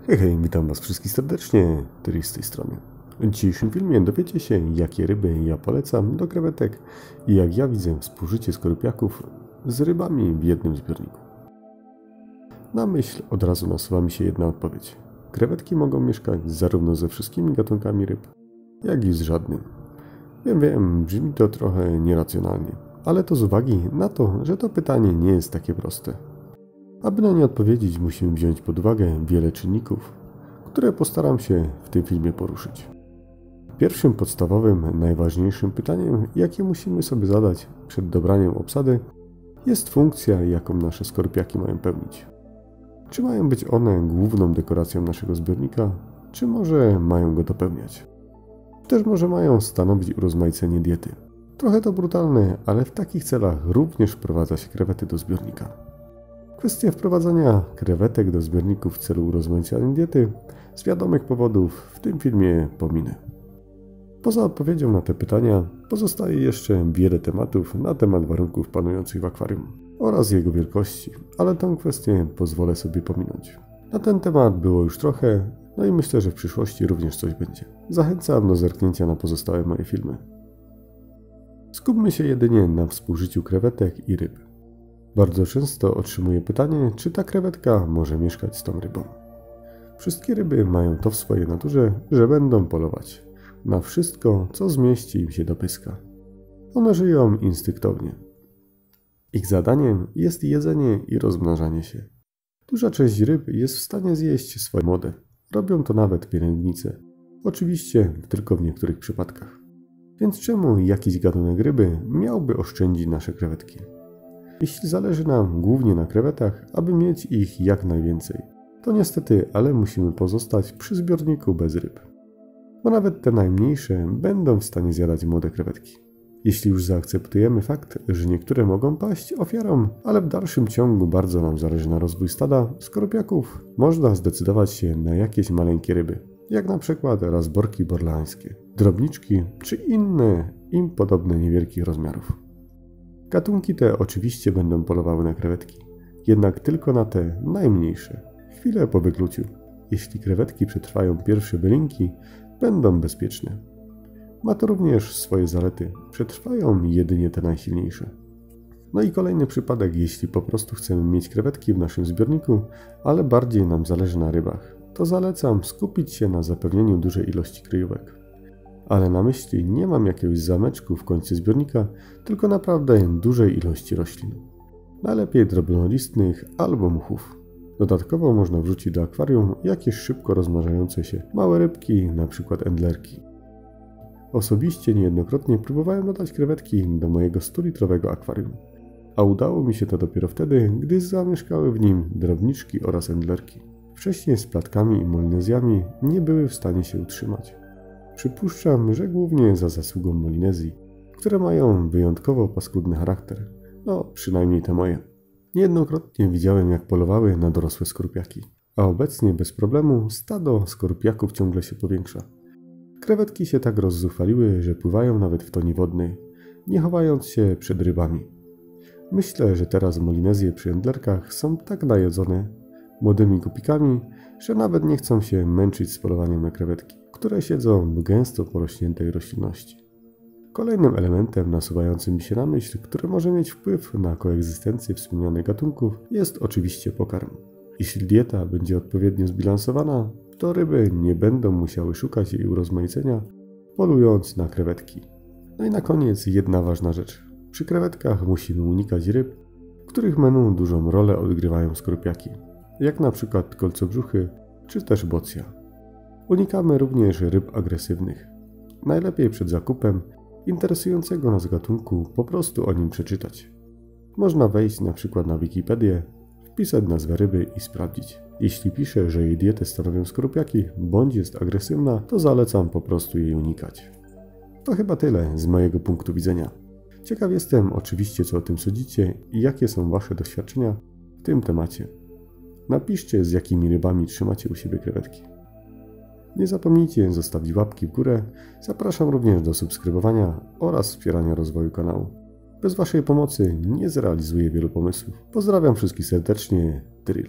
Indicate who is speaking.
Speaker 1: Hej, hej, witam Was wszystkich serdecznie, Tyri z tej strony. W dzisiejszym filmie dowiecie się, jakie ryby ja polecam do krewetek i jak ja widzę współżycie skorupiaków z rybami w jednym zbiorniku. Na myśl od razu nasuwa mi się jedna odpowiedź. Krewetki mogą mieszkać zarówno ze wszystkimi gatunkami ryb, jak i z żadnym. Wiem, brzmi to trochę nieracjonalnie, ale to z uwagi na to, że to pytanie nie jest takie proste. Aby na nie odpowiedzieć, musimy wziąć pod uwagę wiele czynników, które postaram się w tym filmie poruszyć. Pierwszym podstawowym, najważniejszym pytaniem, jakie musimy sobie zadać przed dobraniem obsady, jest funkcja, jaką nasze skorupiaki mają pełnić. Czy mają być one główną dekoracją naszego zbiornika, czy może mają go dopełniać? Też może mają stanowić urozmaicenie diety. Trochę to brutalne, ale w takich celach również wprowadza się krewety do zbiornika. Kwestię wprowadzania krewetek do zbiorników w celu urozmaicenia diety z wiadomych powodów w tym filmie pominę. Poza odpowiedzią na te pytania pozostaje jeszcze wiele tematów na temat warunków panujących w akwarium oraz jego wielkości, ale tę kwestię pozwolę sobie pominąć. Na ten temat było już trochę, no i myślę, że w przyszłości również coś będzie. Zachęcam do zerknięcia na pozostałe moje filmy. Skupmy się jedynie na współżyciu krewetek i ryb. Bardzo często otrzymuję pytanie, czy ta krewetka może mieszkać z tą rybą. Wszystkie ryby mają to w swojej naturze, że będą polować na wszystko, co zmieści im się do pyska. One żyją instynktownie. Ich zadaniem jest jedzenie i rozmnażanie się. Duża część ryb jest w stanie zjeść swoje młode. Robią to nawet pielęgnice. Oczywiście tylko w niektórych przypadkach. Więc czemu jakiś gatunek ryby miałby oszczędzić nasze krewetki? Jeśli zależy nam głównie na krewetach, aby mieć ich jak najwięcej, to niestety, ale musimy pozostać przy zbiorniku bez ryb. Bo nawet te najmniejsze będą w stanie zjadać młode krewetki. Jeśli już zaakceptujemy fakt, że niektóre mogą paść ofiarą, ale w dalszym ciągu bardzo nam zależy na rozwoju stada skorupiaków, można zdecydować się na jakieś maleńkie ryby, jak na przykład razborki borlańskie, drobniczki czy inne im podobne niewielkich rozmiarów. Gatunki te oczywiście będą polowały na krewetki, jednak tylko na te najmniejsze, chwilę po wykluciu. Jeśli krewetki przetrwają pierwsze wylinki, będą bezpieczne. Ma to również swoje zalety, przetrwają jedynie te najsilniejsze. No i kolejny przypadek, jeśli po prostu chcemy mieć krewetki w naszym zbiorniku, ale bardziej nam zależy na rybach, to zalecam skupić się na zapewnieniu dużej ilości kryjówek. Ale na myśli nie mam jakiegoś zameczku w końcu zbiornika, tylko naprawdę dużej ilości roślin. Najlepiej drobnolistnych albo muchów. Dodatkowo można wrzucić do akwarium jakieś szybko rozmnażające się małe rybki, np. endlerki. Osobiście niejednokrotnie próbowałem dodać krewetki do mojego 100-litrowego akwarium. A udało mi się to dopiero wtedy, gdy zamieszkały w nim drobniczki oraz endlerki. Wcześniej z platkami i molinezjami nie były w stanie się utrzymać. Przypuszczam, że głównie za zasługą molinezji, które mają wyjątkowo paskudny charakter. No, przynajmniej te moje. Niejednokrotnie widziałem, jak polowały na dorosłe skorupiaki. A obecnie bez problemu stado skorupiaków ciągle się powiększa. Krewetki się tak rozzuchwaliły, że pływają nawet w toni wodnej, nie chowając się przed rybami. Myślę, że teraz molinezje przy endlerkach są tak najedzone młodymi gupikami, że nawet nie chcą się męczyć z polowaniem na krewetki, które siedzą w gęsto porośniętej roślinności. Kolejnym elementem nasuwającym mi się na myśl, który może mieć wpływ na koegzystencję wspomnianych gatunków, jest oczywiście pokarm. Jeśli dieta będzie odpowiednio zbilansowana, to ryby nie będą musiały szukać jej urozmaicenia, polując na krewetki. No i na koniec jedna ważna rzecz. Przy krewetkach musimy unikać ryb, w których menu dużą rolę odgrywają skorupiaki, jak na przykład kolcobrzuchy czy też bocja. Unikamy również ryb agresywnych. Najlepiej przed zakupem interesującego nas gatunku po prostu o nim przeczytać. Można wejść na przykład na Wikipedię, wpisać nazwę ryby i sprawdzić. Jeśli pisze, że jej dietę stanowią skorupiaki bądź jest agresywna, to zalecam po prostu jej unikać. To chyba tyle z mojego punktu widzenia. Ciekaw jestem oczywiście, co o tym sądzicie i jakie są Wasze doświadczenia w tym temacie. Napiszcie, z jakimi rybami trzymacie u siebie krewetki. Nie zapomnijcie zostawić łapki w górę, zapraszam również do subskrybowania oraz wspierania rozwoju kanału. Bez Waszej pomocy nie zrealizuję wielu pomysłów. Pozdrawiam wszystkich serdecznie, Tyril.